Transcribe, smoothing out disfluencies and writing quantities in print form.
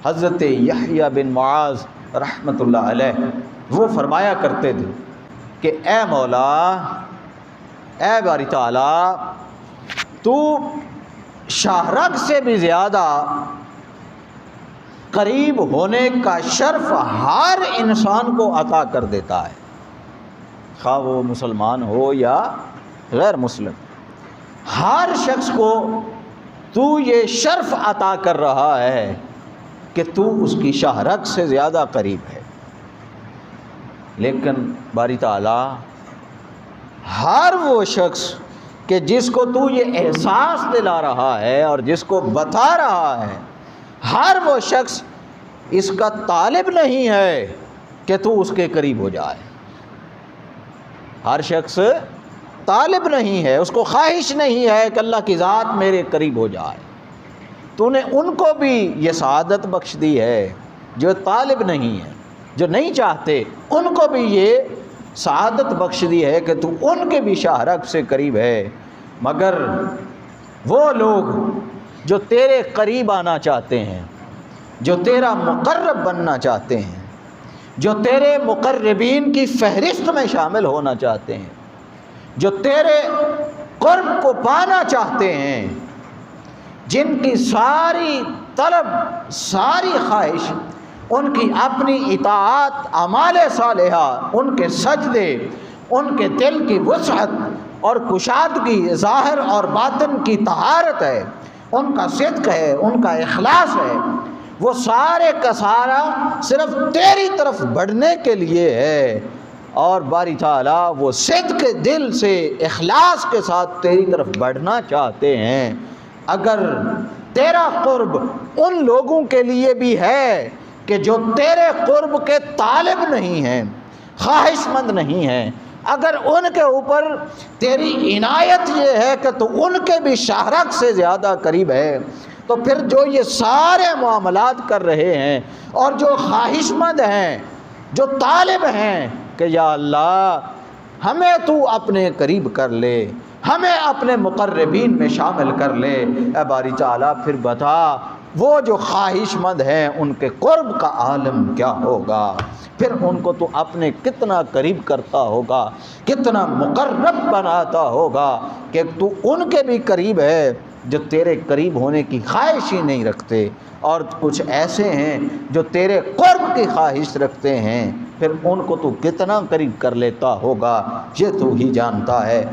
حضرت یحییٰ بن معاذ رحمۃ اللہ علیہ وہ فرمایا کرتے تھے کہ اے مولا، اے باری تعالیٰ، تو شاہرگ سے بھی زیادہ قریب ہونے کا شرف ہر انسان کو عطا کر دیتا ہے، خواہ وہ مسلمان ہو یا غیر مسلم، ہر شخص کو تو یہ شرف عطا کر رہا ہے کہ تو اس کی شاہرگ سے زیادہ قریب ہے۔ لیکن باری تعالیٰ ہر وہ شخص کہ جس کو تو یہ احساس دلا رہا ہے اور جس کو بتا رہا ہے، ہر وہ شخص اس کا طالب نہیں ہے کہ تو اس کے قریب ہو جائے۔ ہر شخص طالب نہیں ہے، اس کو خواہش نہیں ہے کہ اللہ کی ذات میرے قریب ہو جائے۔ تو نے ان کو بھی یہ سعادت بخش دی ہے جو طالب نہیں ہے، جو نہیں چاہتے، ان کو بھی یہ سعادت بخش دی ہے کہ تو ان کے بھی شاہرگ سے قریب ہے۔ مگر وہ لوگ جو تیرے قریب آنا چاہتے ہیں، جو تیرا مقرب بننا چاہتے ہیں، جو تیرے مقربین کی فہرست میں شامل ہونا چاہتے ہیں، جو تیرے قرب کو پانا چاہتے ہیں، جن کی ساری طلب، ساری خواہش، ان کی اپنی اطاعت، اعمال صالحہ، ان کے سجدے، ان کے دل کی وسعت اور کشادگی، ظاہر اور باطن کی طہارت ہے، ان کا صدق ہے، ان کا اخلاص ہے، وہ سارے کا سارا صرف تیری طرف بڑھنے کے لیے ہے، اور باری تعالیٰ وہ صدق دل سے، اخلاص کے ساتھ تیری طرف بڑھنا چاہتے ہیں۔ اگر تیرا قرب ان لوگوں کے لیے بھی ہے کہ جو تیرے قرب کے طالب نہیں ہیں، خواہش مند نہیں ہیں، اگر ان کے اوپر تیری عنایت یہ ہے کہ تو ان کے بھی شاہرگ سے زیادہ قریب ہے، تو پھر جو یہ سارے معاملات کر رہے ہیں اور جو خواہش مند ہیں، جو طالب ہیں کہ یا اللہ ہمیں تو اپنے قریب کر لے، ہمیں اپنے مقربین میں شامل کر لے، اے باری تعالیٰ پھر بتا وہ جو خواہش مند ہیں ان کے قرب کا عالم کیا ہوگا، پھر ان کو تو اپنے کتنا قریب کرتا ہوگا، کتنا مقرب بناتا ہوگا کہ تو ان کے بھی قریب ہے جو تیرے قریب ہونے کی خواہش ہی نہیں رکھتے، اور کچھ ایسے ہیں جو تیرے قرب کی خواہش رکھتے ہیں، پھر ان کو تو کتنا قریب کر لیتا ہوگا، یہ تو ہی جانتا ہے۔